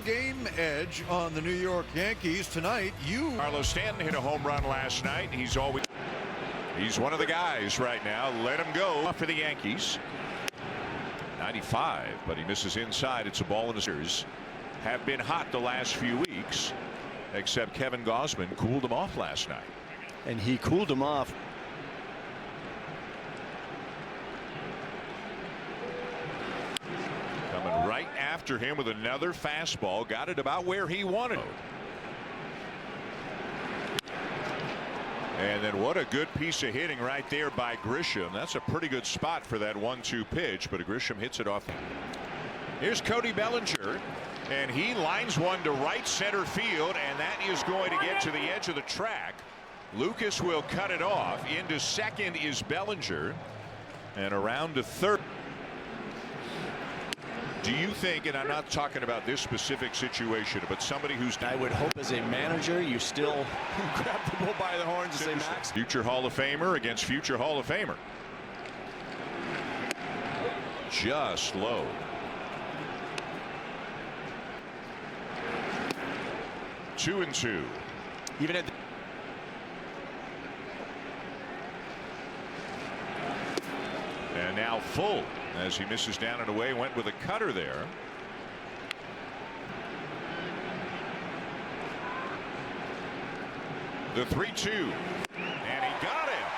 Game edge on the New York Yankees tonight. Carlos Stanton hit a home run last night. He's one of the guys right now. Let him go for the Yankees. 95, but he misses inside. It's a ball in the series. Have been hot the last few weeks, except Kevin Gausman cooled him off last night. And he cooled him off. Coming right after him with another fastball. Got it about where he wanted it. And then what a good piece of hitting right there by Grisham. That's a pretty good spot for that 1-2 pitch, but Grisham hits it off. Here's Cody Bellinger, and he lines one to right center field, and that is going to get to the edge of the track. Lucas will cut it off. Into second is Bellinger, and around to third. Do you think, and I'm not talking about this specific situation, but somebody who's... I would hope as a manager you still grab the bull by the horns and say, Max. Future Hall of Famer against future Hall of Famer. Just low. Two and two. Even at and now full as he misses down and away. Went with a cutter there. The 3-2, and he got him.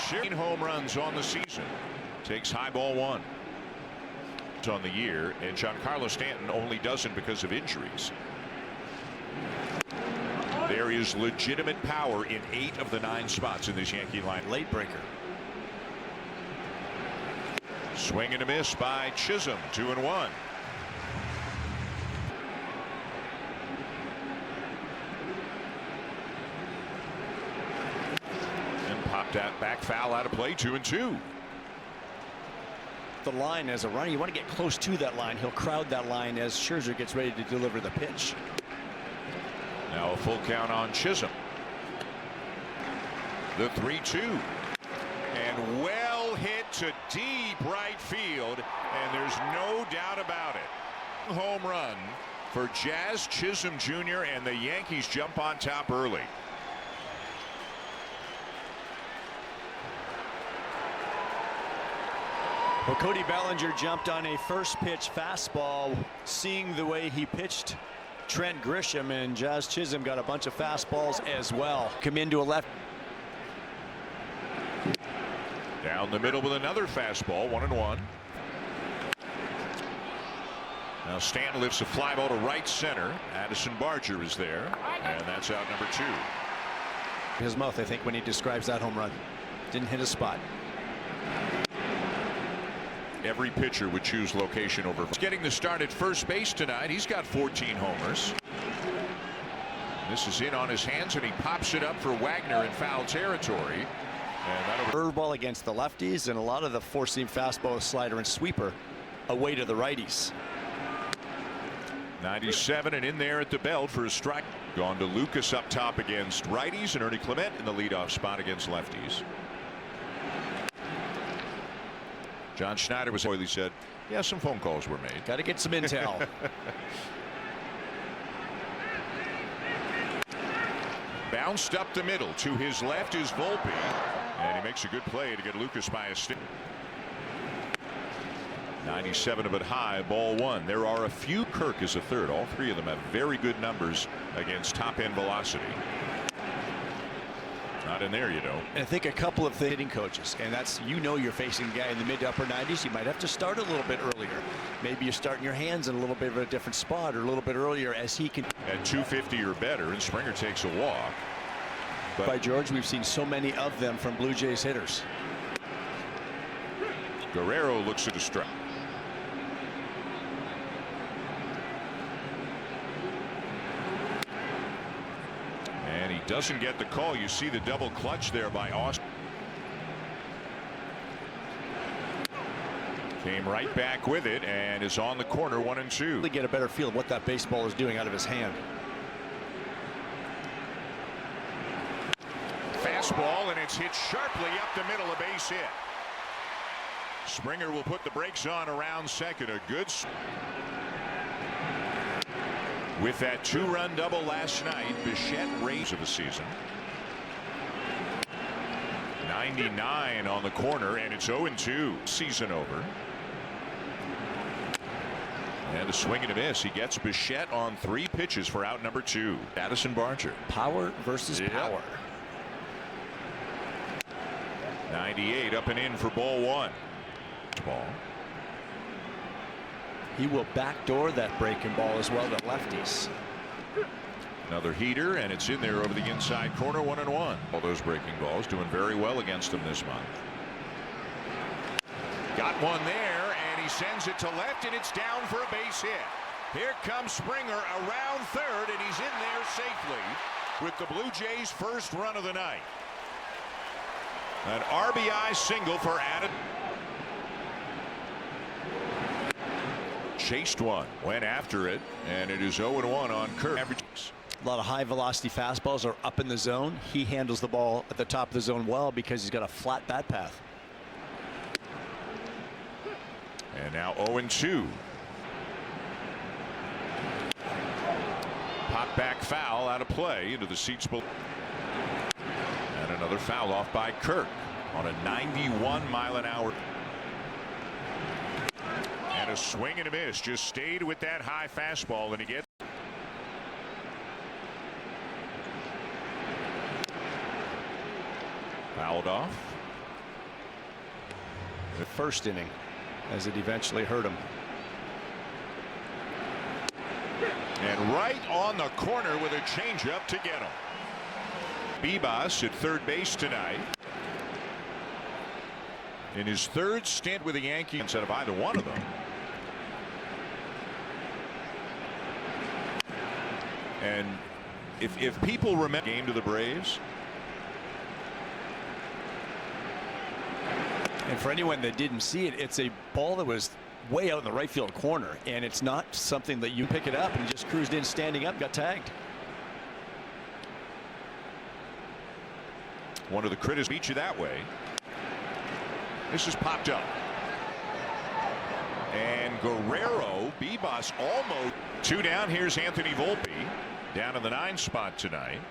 Sharing home runs on the season. Takes high ball one. It's on the year, and Giancarlo Stanton only doesn't because of injuries. There is legitimate power in 8 of the 9 spots in this Yankee line. Late breaker. Swing and a miss by Chisholm. 2-1. And popped that back foul out of play. 2-2. The line as a runner, you want to get close to that line. He'll crowd that line as Scherzer gets ready to deliver the pitch. Now a full count on Chisholm. The 3-2, and well hit to deep right field, and there's no doubt about it. Home run for Jazz Chisholm Jr., and the Yankees jump on top early. Well, Cody Bellinger jumped on a first pitch fastball, seeing the way he pitched Trent Grisham, and Jazz Chisholm got a bunch of fastballs as well. Come into a left. Down the middle with another fastball. 1-1. Now Stanton lifts a fly ball to right center. Addison Barger is there, and that's out number 2. His mouth, I think, when he describes that home run. Didn't hit a spot. Every pitcher would choose location over. Getting the start at first base tonight. He's got 14 homers. This is in on his hands, and he pops it up for Wagner in foul territory. And curveball against the lefties, and a lot of the four-seam fastball, slider, and sweeper away to the righties. 97 and in there at the belt for a strike. Gone to Lucas up top against righties, and Ernie Clement in the leadoff spot against lefties. John Schneider was he said, yeah, some phone calls were made. Got to get some intel. Bounced up the middle. To his left is Volpe, and he makes a good play to get Lucas by a stick. 97 of it high, ball 1. There are a few. Kirk is a third. All 3 of them have very good numbers against top end velocity. Not in there, you know. And I think a couple of hitting coaches, and that's, you're facing a guy in the mid to upper 90s. You might have to start a little bit earlier. Maybe you're starting your hands in a little bit of a different spot, or a little bit earlier as he can. At 250 or better, and Springer takes a walk. But by George, we've seen so many of them from Blue Jays hitters. Guerrero looks at a strike. And he doesn't get the call. You see the double clutch there by Austin. Came right back with it and is on the corner. 1-2. Really get a better feel of what that baseball is doing out of his hand. Fastball, and it's hit sharply up the middle, a base hit. Springer will put the brakes on around second. A good With that 2-run double last night, Bichette raised of the season. 99 on the corner, and it's 0-2. Season over. And a swing and a miss. He gets Bichette on 3 pitches for out number 2. Addison Barger. Power versus power. 98 up and in for ball 1. Ball. He will backdoor that breaking ball as well to lefties. Another heater, and it's in there over the inside corner. 1-1. All those breaking balls doing very well against him this month. Got one there, and he sends it to left, and it's down for a base hit. Here comes Springer around third, and he's in there safely with the Blue Jays' first run of the night. An RBI single for Adam. Chased one, went after it, and it is 0-1 on Kirk. A lot of high velocity fastballs are up in the zone. He handles the ball at the top of the zone well because he's got a flat bat path. And now 0-2. Pop back foul out of play into the seats below. And another foul off by Kirk on a 91-mile-an-hour. And a swing and a miss. Just stayed with that high fastball, and he gets. Fouled off. The first inning, as it eventually hurt him. And right on the corner with a changeup to get him. Bibas at third base tonight. In his third stint with the Yankees instead of either one of them. And if people remember the game to the Braves. And for anyone that didn't see it, it's a ball that was way out in the right field corner, and it's not something that you pick it up and just cruised in standing up, got tagged. One of the critics beat you that way. This is popped up. And Guerrero, Bibas almost. 2 down. Here's Anthony Volpe down in the 9 spot tonight.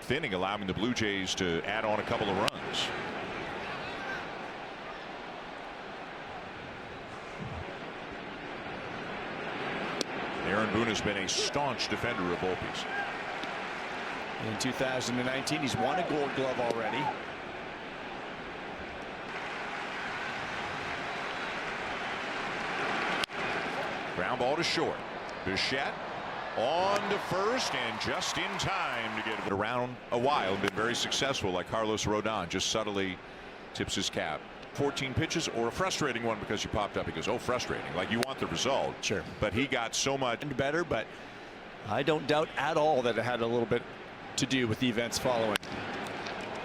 Thinning, allowing the Blue Jays to add on a couple of runs. Aaron Boone has been a staunch defender of Volpe's. In 2019, he's won a Gold Glove already. Ground ball to short. Bichette on to first, and just in time to get it around a while. Been very successful, like Carlos Rodon. Just subtly tips his cap. 14 pitches, or a frustrating one because you popped up. He goes, oh, frustrating. Like, you want the result. Sure. But he got so much better, but I don't doubt at all that it had a little bit to do with the events following.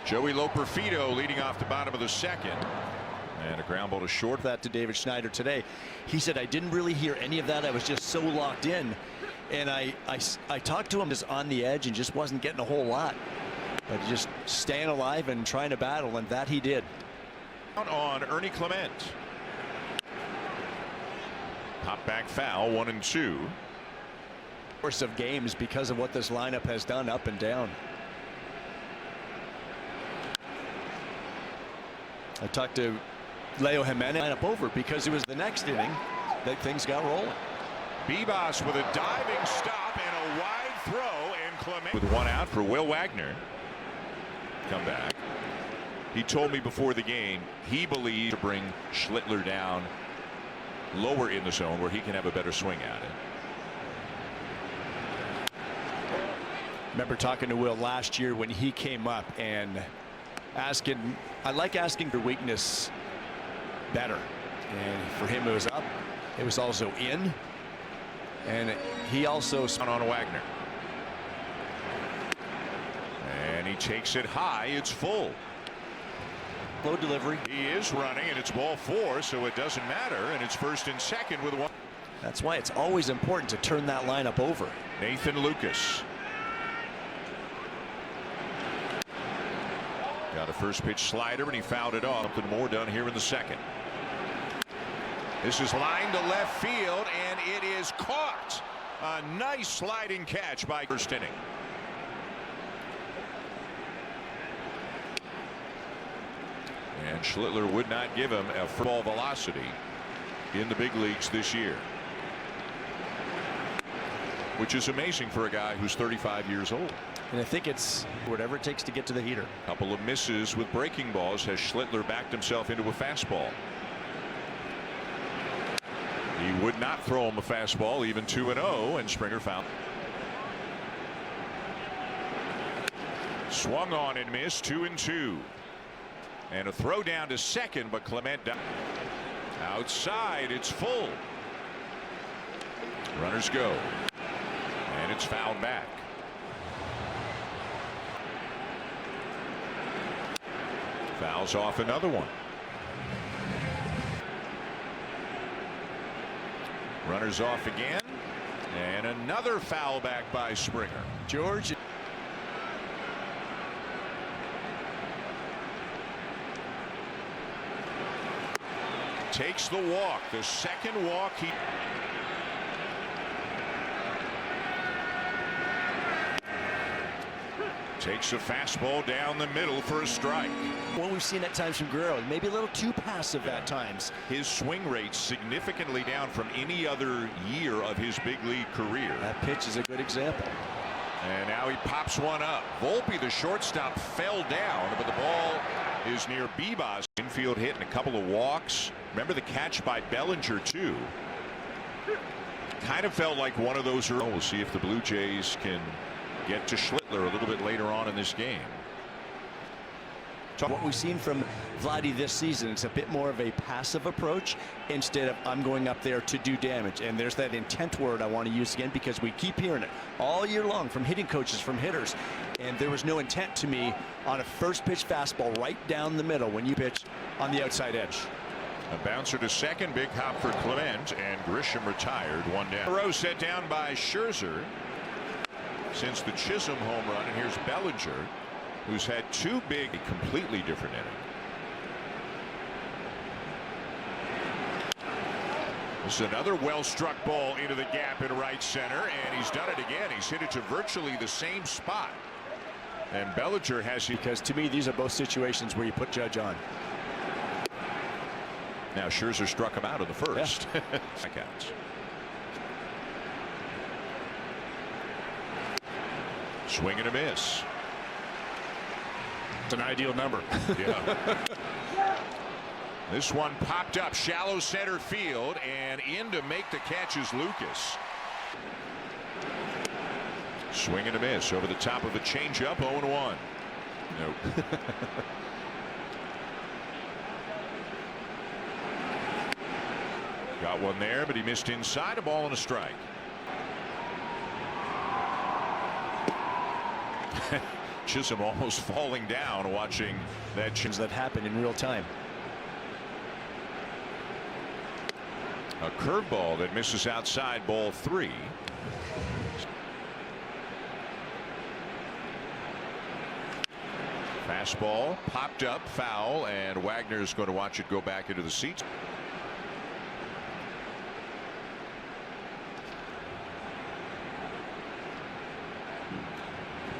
Joey Loperfido leading off the bottom of the second. And a ground ball to short. That to David Schneider today. He said, I didn't really hear any of that. I was just so locked in. And I talked to him just on the edge and just wasn't getting a whole lot. But just staying alive and trying to battle, and that he did. On Ernie Clement. Pop back foul, 1-2. Course of games because of what this lineup has done up and down. I talked to Leo Jimenez lineup over because it was the next inning that things got rolling. Bibas with a diving stop and a wide throw, and Clement with 1 out for Will Wagner. Come back. He told me before the game he believes to bring Schlittler down lower in the zone where he can have a better swing at it. Remember talking to Will last year when he came up and asking, I like asking for weakness better, and for him it was up. It was also in, and he also spun on Wagner, and he takes it high. It's full. Low delivery. He is running, and it's ball 4, so it doesn't matter, and it's first and second with 1. That's why it's always important to turn that lineup over. Nathan Lucas got a first pitch slider, and he fouled it off. Something more done here in the second. This is line to left field, and it is caught A nice sliding catch by first inning. And Schlittler would not give him a ball velocity in the big leagues this year, which is amazing for a guy who's 35 years old. And I think it's whatever it takes to get to the heater. Couple of misses with breaking balls has Schlittler backed himself into a fastball. He would not throw him a fastball, even 2-0, and Springer fouled. Swung on and missed, 2-2. And a throw down to second, but Clement down. Outside, it's full. Runners go. And it's fouled back. Fouls off another one. Runners off again. And another foul back by Springer. George. Takes the walk. The second walk he. Takes a fastball down the middle for a strike. What we've seen at times from Guerrero, maybe a little too passive at times. His swing rate significantly down from any other year of his big league career. That pitch is a good example. And now he pops one up. Volpe, the shortstop, fell down, but the ball is near Bebas. Infield hit and a couple of walks. Remember the catch by Bellinger, too. Kind of felt like one of those. We'll see if the Blue Jays can get to Schlittler a little bit later on in this game. What we've seen from Vladdy this season, it's a bit more of a passive approach instead of I'm going up there to do damage. And there's that intent word I want to use again, because we keep hearing it all year long from hitting coaches, from hitters. And there was no intent to me on a first pitch fastball right down the middle when you pitch on the outside edge. A bouncer to second, big hop for Clement, and Grisham retired, one down. Row set down by Scherzer since the Chisholm home run, and here's Bellinger, who's had two big, completely different innings. This is another well-struck ball into the gap in right center, and he's done it again. He's hit it to virtually the same spot. And Bellinger has. Because to me, these are both situations where you put Judge on. Now Scherzer struck him out of the first. Yeah. That counts. Swing and a miss. It's an ideal number. Yeah. This one popped up shallow center field, and in to make the catch is Lucas. Swing and a miss over the top of a changeup. 0-1. Nope. Got one there, but he missed inside. A ball and a strike. Chisholm almost falling down watching that happen in real time. A curveball that misses outside, ball 3. Fastball popped up, foul, and Wagner's going to watch it go back into the seats.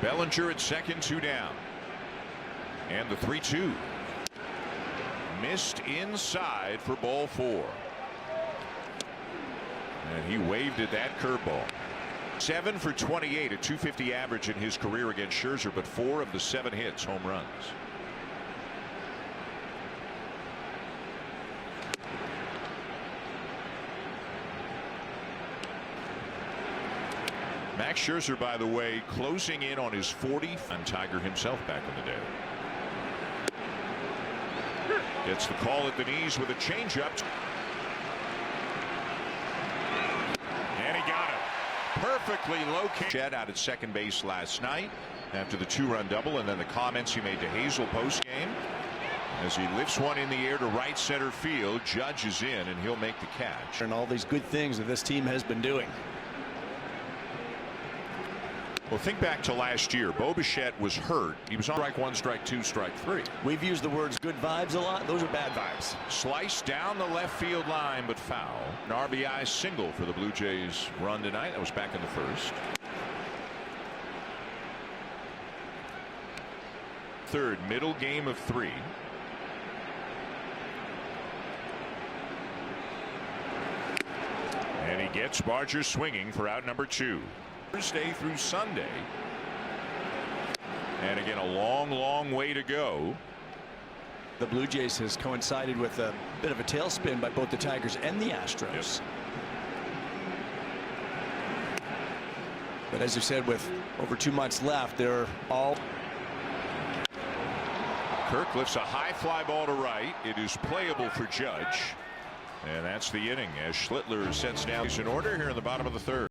Bellinger at second, 2 down. And the 3-2. Missed inside for ball 4. And he waved at that curveball. 7 for 28, a .250 average in his career against Scherzer, but 4 of the 7 hits, home runs. Max Scherzer, by the way, closing in on his 40th on Tiger himself back in the day. Gets the call at the knees with a changeup. And he got it. Perfectly located. Shed out at second base last night after the 2-run double, and then the comments he made to Hazel postgame as he lifts one in the air to right center field. Judge is in, and he'll make the catch. And all these good things that this team has been doing. Well, think back to last year. Bo Bichette was hurt. He was on strike one, strike two, strike three. We've used the words good vibes a lot. Those are bad vibes. Slice down the left field line, but foul. An RBI single for the Blue Jays run tonight. That was back in the first. Third, middle game of 3. And he gets Barger swinging for out number 2. Thursday through Sunday. And again, a long way to go. The Blue Jays has coincided with a bit of a tailspin by both the Tigers and the Astros. Yep. But as you said, with over 2 months left, they're all. Kirk lifts a high fly ball to right. It is playable for Judge. And that's the inning as Schlittler sets down. He's in order here in the bottom of the third.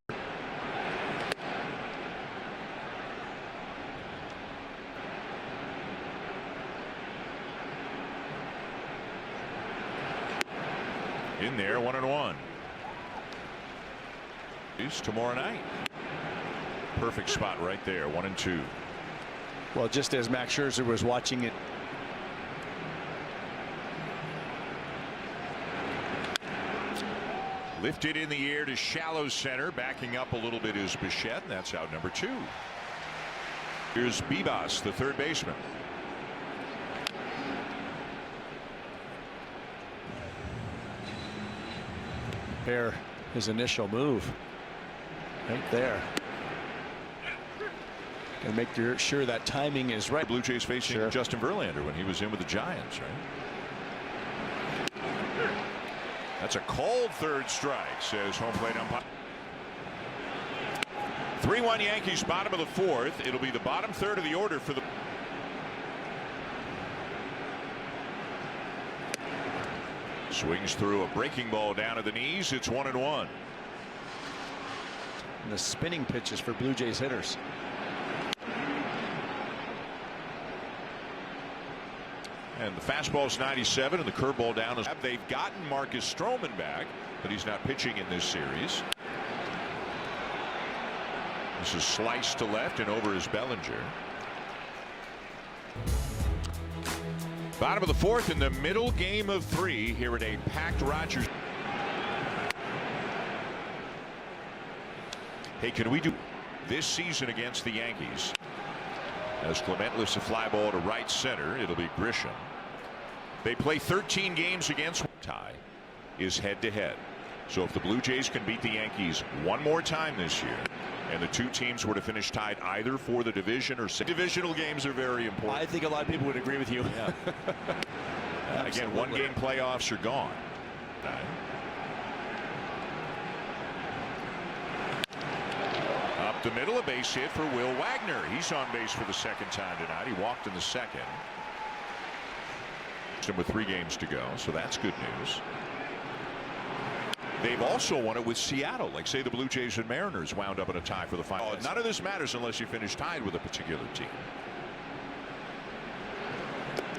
In there, 1-1. Tomorrow night. Perfect spot right there, 1-2. Well, just as Max Scherzer was watching it. Lifted in the air to shallow center. Backing up a little bit is Bichette. That's out number 2. Here's Bibas, the third baseman. There, his initial move right there. And make sure that timing is right. The Blue Jays facing Justin Verlander when he was in with the Giants, right? That's a cold third strike, says home plate umpire. 3-1 Yankees, bottom of the 4th. It'll be the bottom third of the order for the. Swings through a breaking ball down to the knees. It's 1-1. And the spinning pitches for Blue Jays hitters. And the fastball's 97 and the curveball down is. They've gotten Marcus Stroman back, but he's not pitching in this series. This is sliced to left and over is Bellinger. Bottom of the 4th in the middle game of 3 here at a packed Rogers. Hey, can we do this season against the Yankees? As Clement lifts a fly ball to right center, it'll be Grisham. They play 13 games against. Tie is head to head. So if the Blue Jays can beat the Yankees one more time this year, and the 2 teams were to finish tied either for the division or divisional games are very important. I think a lot of people would agree with you. Yeah. Again, 1-game playoffs are gone. Up the middle, a base hit for Will Wagner. He's on base for the 2nd time tonight. He walked in the 2nd. With 3 games to go, so that's good news. They've also won it with Seattle. Like, say, the Blue Jays and Mariners wound up in a tie for the final. None of this matters unless you finish tied with a particular team.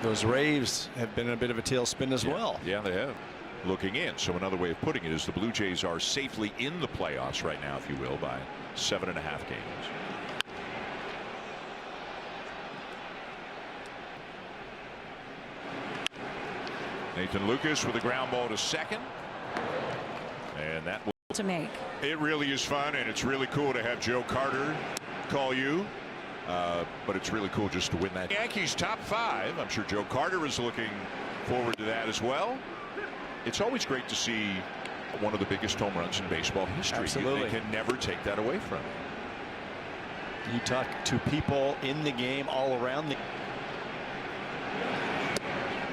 Those Rays have been in a bit of a tailspin as well. Yeah, they have. Looking in. So another way of putting it is the Blue Jays are safely in the playoffs right now, if you will, by 7.5 games. Nathan Lucas with a ground ball to second. And that will to make. It really is fun, and it's really cool to have Joe Carter call you. But it's really cool just to win that. Yankees top 5. I'm sure Joe Carter is looking forward to that as well. It's always great to see one of the biggest home runs in baseball history. Absolutely. They can never take that away from you. You talk to people in the game all around the.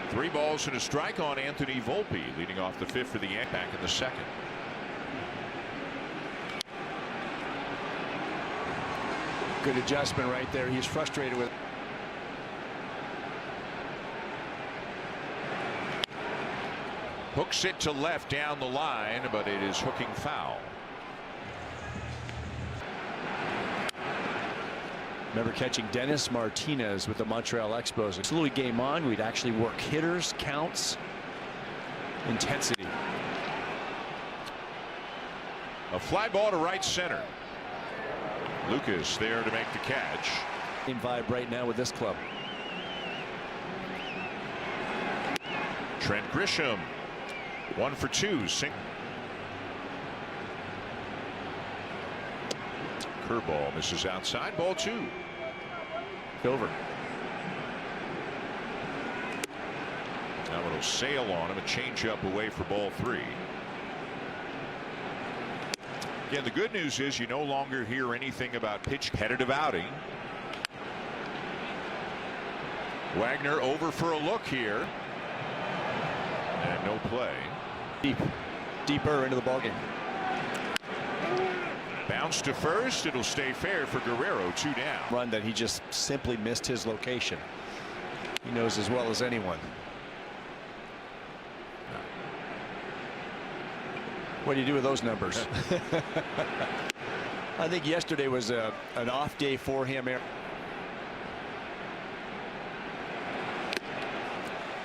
3 balls and a strike on Anthony Volpe, leading off the 5th for the Yankees, back in the 2nd. Good adjustment right there. He's frustrated with. Hooks it to left down the line, but it is hooking foul. Remember catching Dennis Martinez with the Montreal Expos. It's Louis game on. We'd actually work hitters, counts, intensity. A fly ball to right center. Lucas there to make the catch. Same vibe right now with this club. Trent Grisham, 1 for 2. Curveball misses outside. Ball 2. Over. Now it'll sail on him. A changeup away for ball 3. Again, the good news is you no longer hear anything about pitch competitive outing. Wagner over for a look here. And no play. Deeper into the ballgame. Bounce to first. It'll stay fair for Guerrero. 2 down. Run that he just simply missed his location. He knows as well as anyone. What do you do with those numbers? I think yesterday was an off day for him.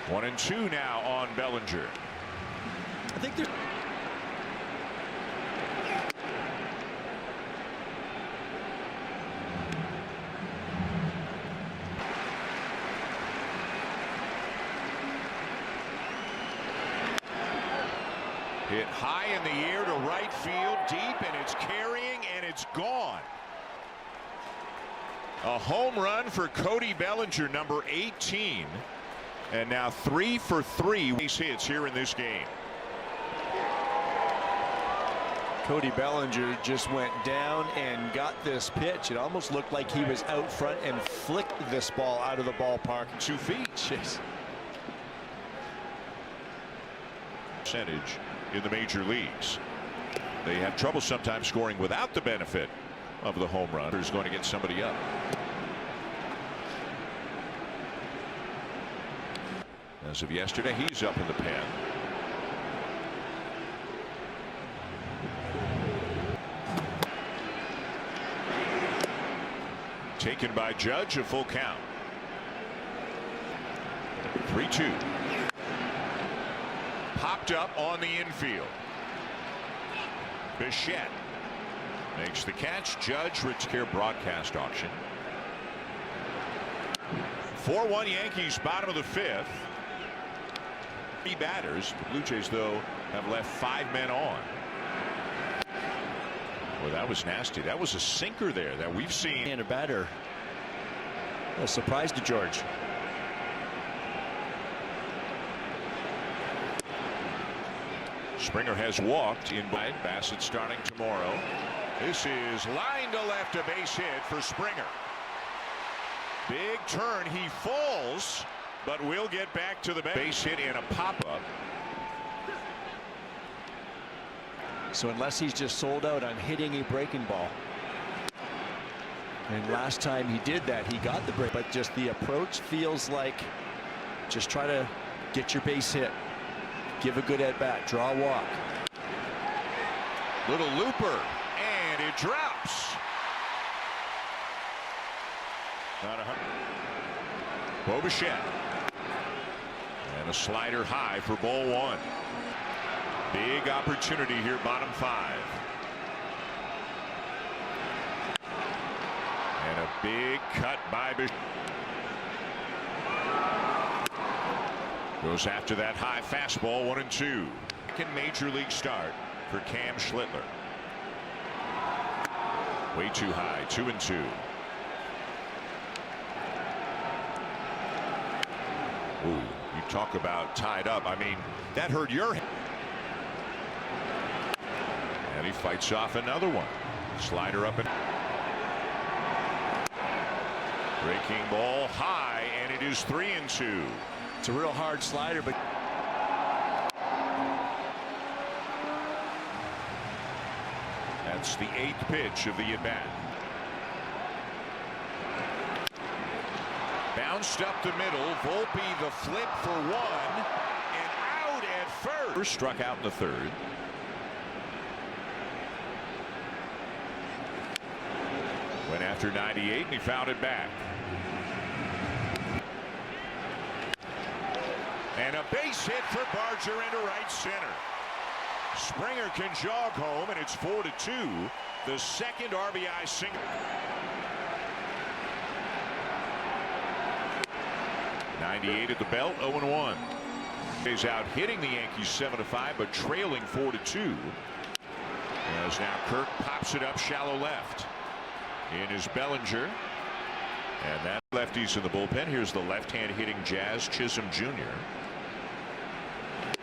1-2 now on Bellinger. I think there's hit high in the air to right field, deep, and it's carrying, and it's gone. A home run for Cody Bellinger, number 18. And now 3 for 3 base hits here in this game. Cody Bellinger just went down and got this pitch. It almost looked like he was out front and flicked this ball out of the ballpark. 2 feet. Jeez. Percentage in the major leagues. They have trouble sometimes scoring without the benefit of the home run. Who's going to get somebody up? As of yesterday, he's up in the pen. Taken by Judge, a full count. 3-2. Popped up on the infield. Bichette makes the catch. Judge Ritzcare broadcast auction. 4-1 Yankees, bottom of the 5th. 3 batters. The Blue Jays, though, have left 5 men on. Well, that was nasty. That was a sinker there that we've seen. And a batter. A surprise to George. Springer has walked in by Bassett starting tomorrow. This is line to left, a base hit for Springer. Big turn. He falls, but will get back to the base hit and a pop-up. So unless he's just sold out on hitting a breaking ball. And last time he did that, he got the break, but just the approach feels like just try to get your base hit. Give a good at bat, draw a walk. Little looper, and it drops. Not 100. Bo Bichette. And a slider high for ball 1. Big opportunity here, bottom 5. And a big cut by Bichette. Goes after that high fastball. 1-2. Second major league start for Cam Schlittler. Way too high. 2-2. Ooh, you talk about tied up. I mean, that hurt your hand. And he fights off another one. Slider up and breaking ball high, and it is 3-2. It's a real hard slider, but that's the 8th pitch of the at-bat. Bounced up the middle. Volpe the flip for 1 and out at first. Struck out in the 3rd. Went after 98 and he fouled it back. And a base hit for Barger into right center. Springer can jog home, and it's 4-2. The second RBI single. '98 at the belt, 0-1. He's out hitting the Yankees 7-5, but trailing 4-2. As now Kirk pops it up shallow left. In is Bellinger. And that lefty's in the bullpen. Here's the left-hand hitting Jazz Chisholm Jr.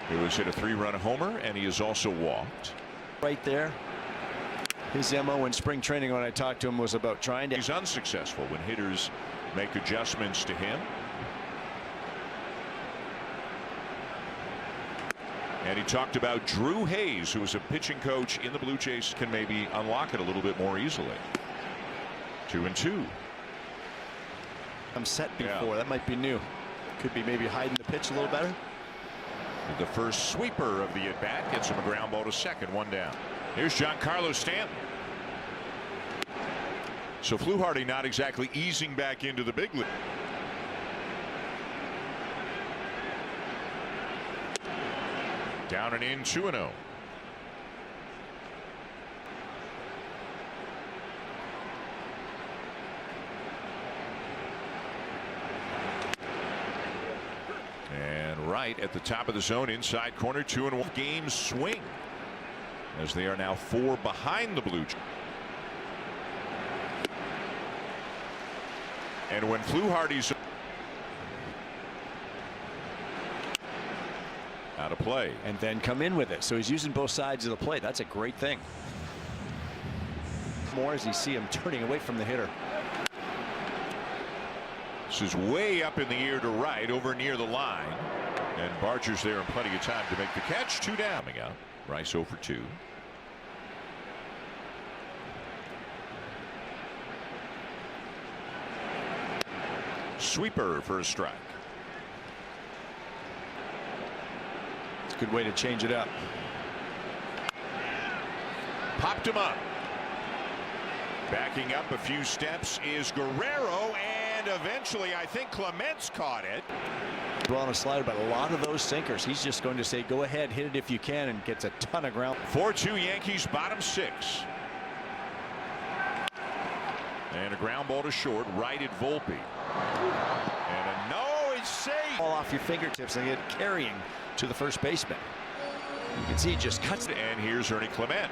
Who has hit a 3-run homer, and he has also walked. Right there. His MO in spring training when I talked to him was about trying to. He's unsuccessful when hitters make adjustments to him. And he talked about Drew Hayes, who is a pitching coach in the Blue Jays, can maybe unlock it a little bit more easily. 2-2. I'm set before. That might be new. Could be maybe hiding the pitch a little better. The first sweeper of the at-bat gets him a ground ball to second, 1 down. Here's Giancarlo Stanton. So Fluharty not exactly easing back into the big league. Down and in, 2-0. And right at the top of the zone, inside corner, 2-1 game swing. As they are now 4 behind the Blue Jays. And when Fluharty's out of play, and then come in with it, so he's using both sides of the plate. That's a great thing. More as you see him turning away from the hitter. This is way up in the air to right, over near the line, and Barger's there in plenty of time to make the catch. 2 down. Out. Rice 0 for 2. Sweeper for a strike. It's a good way to change it up. Popped him up. Backing up a few steps is Guerrero, and eventually I think Clements caught it. Well on a slider, but a lot of those sinkers, he's just going to say go ahead, hit it if you can, and gets a ton of ground. 4-2 Yankees, bottom 6. And a ground ball to short, right at Volpe. And a no, it's safe. Ball off your fingertips and get carrying to the first baseman. You can see he just cuts it. And here's Ernie Clement.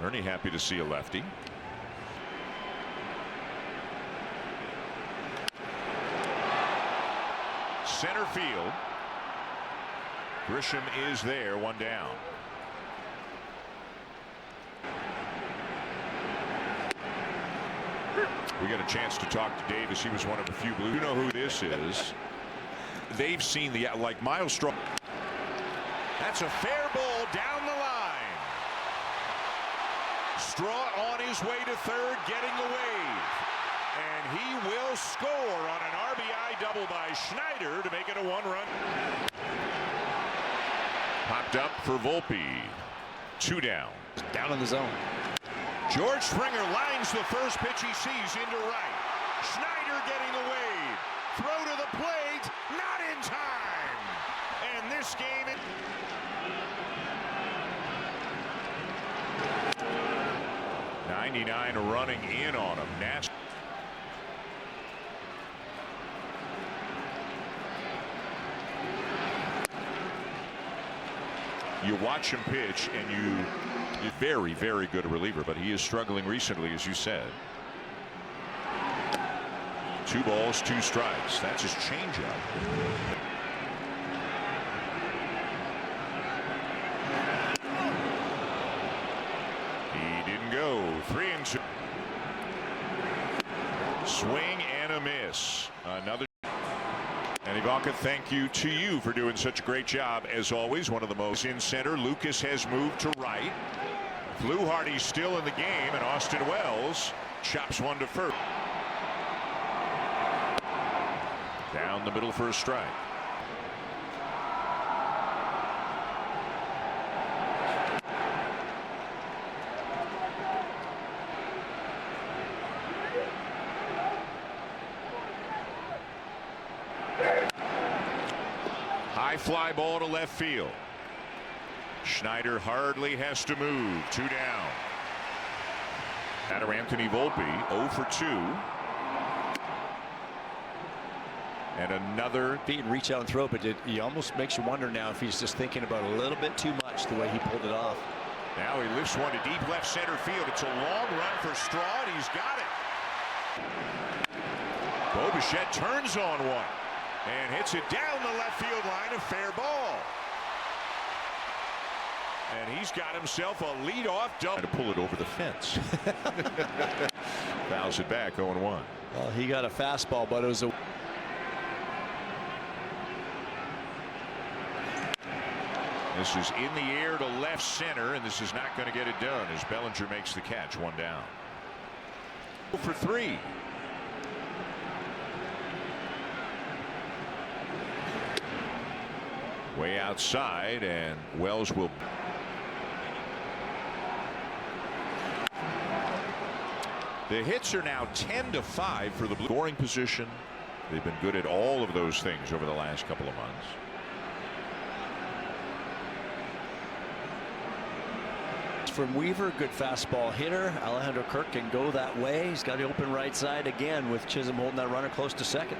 Ernie happy to see a lefty. Center field. Grisham is there, 1 down. We got a chance to talk to Davis. He was one of a few Blue. You know who this is. They've seen the like Miles Straw. That's a fair ball down the line. Straw on his way to third, getting the wave. And he will score on an RBI double by Schneider to make it a 1-run. Popped up for Volpe. 2 down. Down in the zone. George Springer lines the first pitch he sees into right. Schneider getting the wave. Throw to the plate. Not in time. And this game. 99 running in on him. Nasty. You watch him pitch and he's very, very good reliever, but he is struggling recently, as you said. 2 balls, 2 strikes. That's his changeup. He didn't go. 3-2. Swing and a miss. Another. And Ivanka, thank you to you for doing such a great job as always. One of the most in center. Lucas has moved to right. Fluharty's still in the game, and Austin Wells chops one to first. Down the middle for a strike. High fly ball to left field. Schneider hardly has to move. 2 down. Batter Anthony Volpe 0 for 2. And another feet and reach out and throw, but he almost makes you wonder now if he's just thinking about a little bit too much the way he pulled it off. Now he lifts one to deep left center field. It's a long run for Straw, and he's got it. Bo Bichette turns on one and hits it down the left field line. A fair ball. And he's got himself a leadoff double. To pull it over the fence. Fouls it back 0-1. Well, he got a fastball, but it was a. This is in the air to left center, and this is not going to get it done as Bellinger makes the catch. 1 down. 0 for 3. Way outside, and Wells will. The hits are now 10-5 for the Blue. Scoring position. They've been good at all of those things over the last couple of months. From Weaver, good fastball hitter. Alejandro Kirk can go that way. He's got the open right side again with Chisholm holding that runner close to second.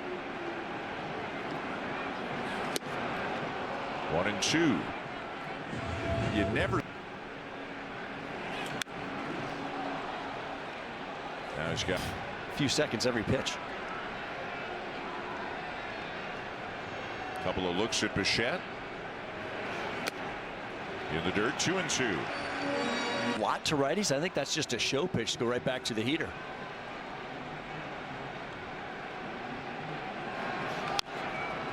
1-2. You never. Now he's got a few seconds every pitch. Couple of looks at Bichette. In the dirt, 2-2. Lot to righties. I think that's just a show pitch to go right back to the heater.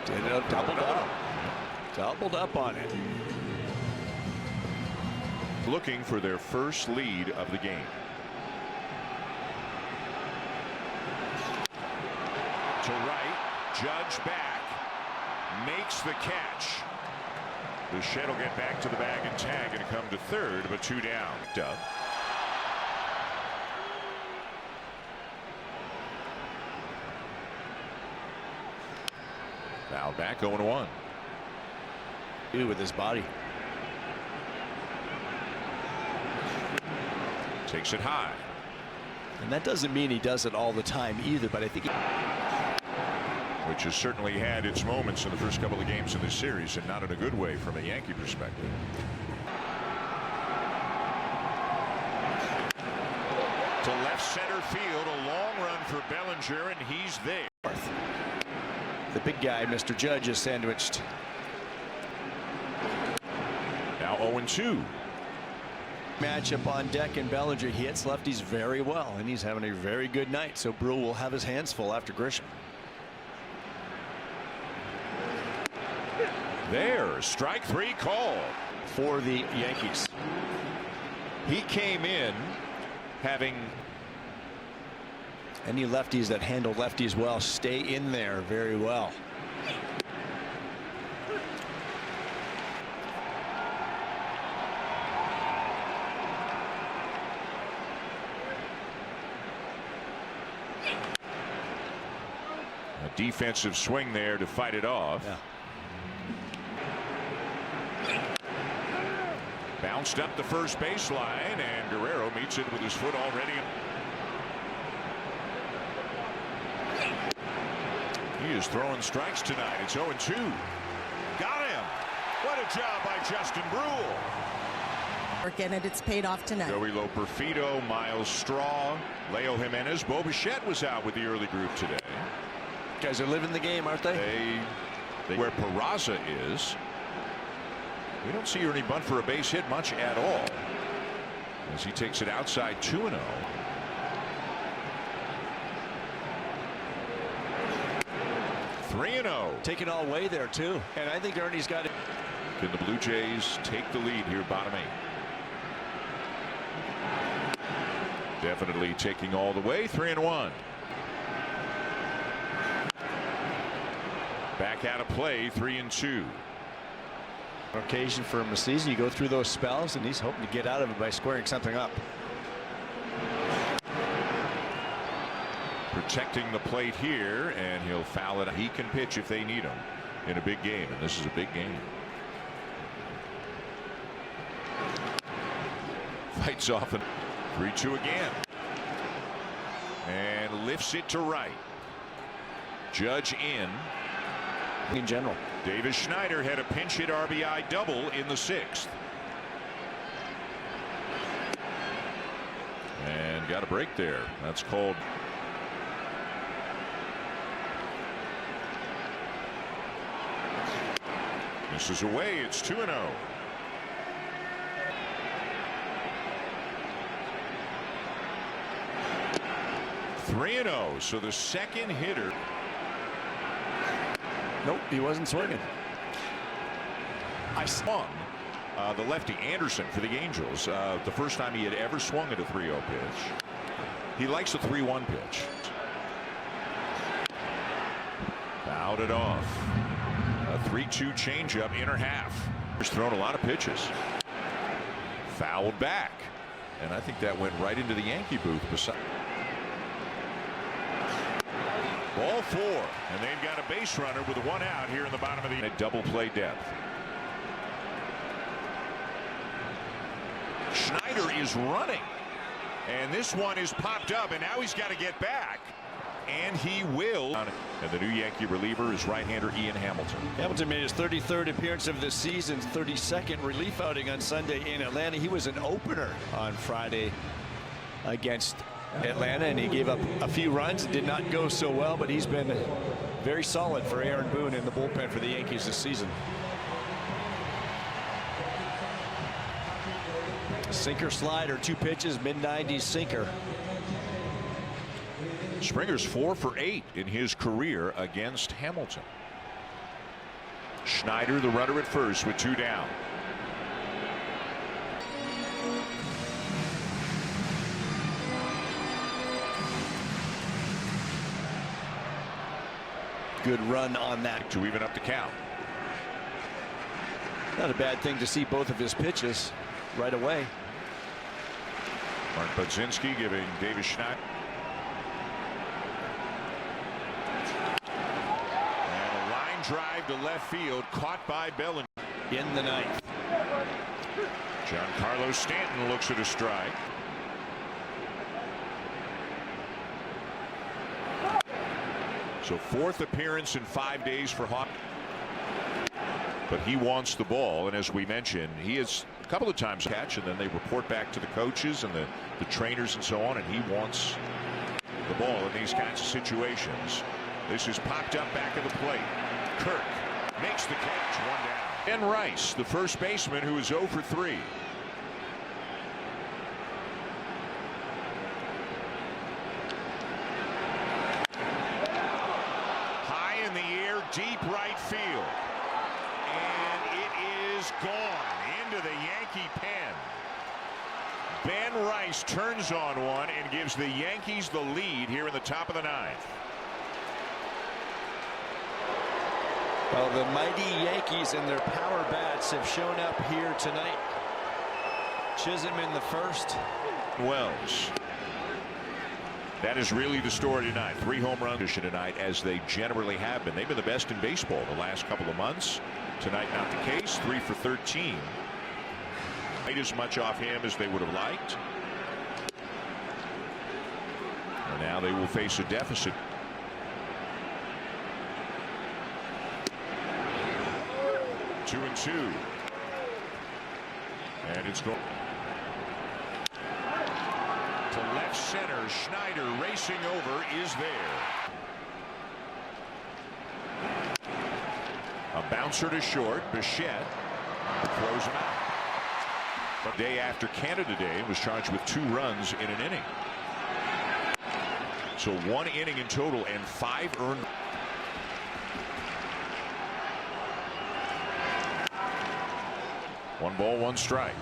Did it doubled up. Doubled up on it. Looking for their first lead of the game. To right, Judge back, makes the catch. Bichette will get back to the bag and tag and come to third, but 2 down. Up. Foul back 0-1. With his body. Takes it high. And that doesn't mean he does it all the time either, but I think which has certainly had its moments in the first couple of games in this series, and not in a good way from a Yankee perspective. To left center field, a long run for Bellinger, and he's there. The big guy, Mr. Judge, is sandwiched. Now 0-2. Matchup on deck, and Bellinger hits lefties very well, and he's having a very good night. So Brule will have his hands full after Grisham. There, strike 3 call for the Yankees. He came in having. Any lefties that handle lefties well stay in there very well. A defensive swing there to fight it off. Yeah. Bounced up the first baseline, and Guerrero meets it with his foot already. He is throwing strikes tonight. It's 0-2. Got him. What a job by Justin Brule. And it's paid off tonight. Joey Loperfido, Miles Straw, Leo Jimenez. Bo Bichette was out with the early group today. Guys are living the game, aren't they? Where Peraza is. We don't see Ernie bunt for a base hit much at all, as he takes it outside 2-0. Take it all away there too, and I think Ernie's got it. Can the Blue Jays take the lead here, bottom 8? Definitely taking all the way. 3-1. Back out of play. 3-2. Occasion for him this season. You go through those spells, and he's hoping to get out of it by squaring something up. Protecting the plate here, and he'll foul it. He can pitch if they need him in a big game, and this is a big game. Fights off and 3-2 again. And lifts it to right. Judge in general. Davis Schneider had a pinch hit RBI double in the 6th. And got a break there. That's called. This is away. It's 2-0. Three and 0. So the second hitter. Nope, he wasn't swinging. I swung the lefty Anderson for the Angels. The first time he had ever swung at a 3-0 pitch. He likes a 3-1 pitch. Fouled it off. A 3-2 changeup, inner half. He's thrown a lot of pitches. Fouled back. And I think that went right into the Yankee booth. Ball 4. And they've got a base runner with one out here in the bottom of the double play depth. Schneider is running. And this one is popped up, and now he's got to get back. And he will. And the new Yankee reliever is right-hander Ian Hamilton. Hamilton made his 33rd appearance of the season, 32nd relief outing on Sunday in Atlanta. He was an opener on Friday against Atlanta, and he gave up a few runs. It did not go so well, but he's been very solid for Aaron Boone in the bullpen for the Yankees this season. Sinker slider, 2 pitches, mid-90s sinker. Springer's 4 for 8 in his career against Hamilton. Schneider, the runner at first with 2 down. Good run on that to even up the count. Not a bad thing to see both of his pitches right away. Mark Budzinski giving Davis Schneider. And a line drive to left field, caught by Bellinger. In the 9th. Giancarlo Stanton looks at a strike. So 4th appearance in 5 days for Hawk. But he wants the ball, and as we mentioned, he has a couple of times catch, and then they report back to the coaches and the trainers and so on, and he wants the ball in these kinds of situations. This is popped up back of the plate. Kirk makes the catch, 1 down. Ben Rice, the first baseman, who is 0 for 3. High in the air, deep right field. And it is gone into the Yankee pen. Ben Rice turns on one and gives the Yankees the lead here in the top of the 9th. Well, the mighty Yankees and their power bats have shown up here tonight. Chisholm in the 1st. Wells. That is really the story tonight. 3 home runs tonight, as they generally have been. They've been the best in baseball the last couple of months. Tonight, not the case. 3 for 13. Not as much off him as they would have liked. And now they will face a deficit. Two and 2. And it's going to left center. Schneider racing over is there. A bouncer to short. Bichette throws him out. But day after Canada Day, was charged with 2 runs in an inning. So 1 inning in total and 5 earned. One ball, 1 strike.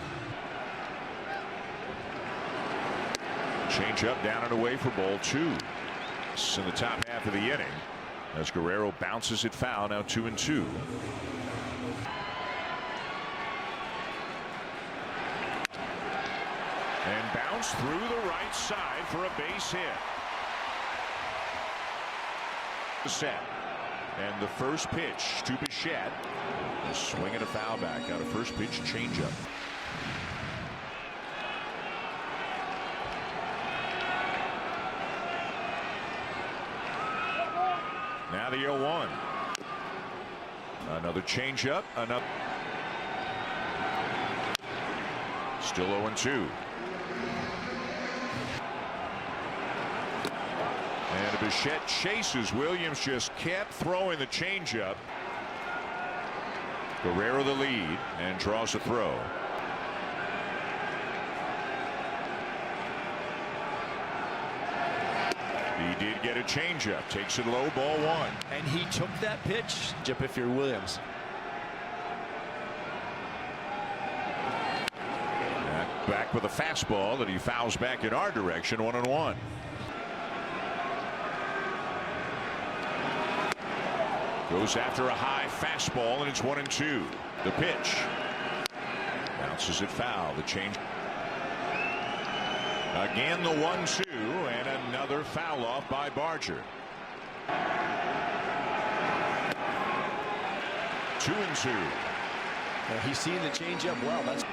Change up, down and away for ball 2. It's in the top half of the inning as Guerrero bounces it foul. Now 2 and 2. And bounce through the right side for a base hit. Set. And the first pitch to Bichette. A swing and a foul back out of first pitch changeup. the 0-1. Another changeup. Another. Still 0-2. And Bichette chases. Williams just kept throwing the changeup. Guerrero the lead and draws a throw. He did get a changeup. Takes it low, ball 1. And he took that pitch. If you're Williams. Back with a fastball that he fouls back in our direction. 1-1. Goes after a high fastball, and it's 1-2. The pitch. Bounces it foul. The change. Again the 1-2, and another foul off by Barger. 2-2. He's seeing the changeup well. That's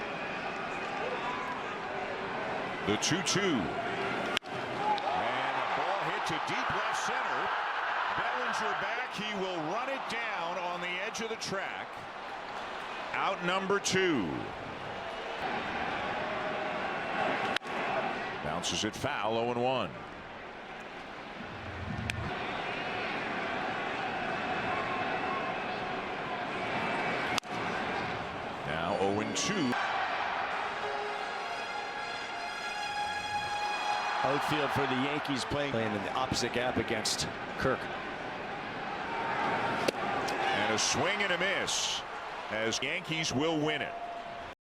the 2-2. And a ball hit to deep left center. Bellinger back. He will run it down on the edge of the track. Out number 2. Bounces it foul. 0-1. Now 0-2. outfield for the Yankees playing in the opposite gap against Kirk. And a swing and a miss as Yankees will win it.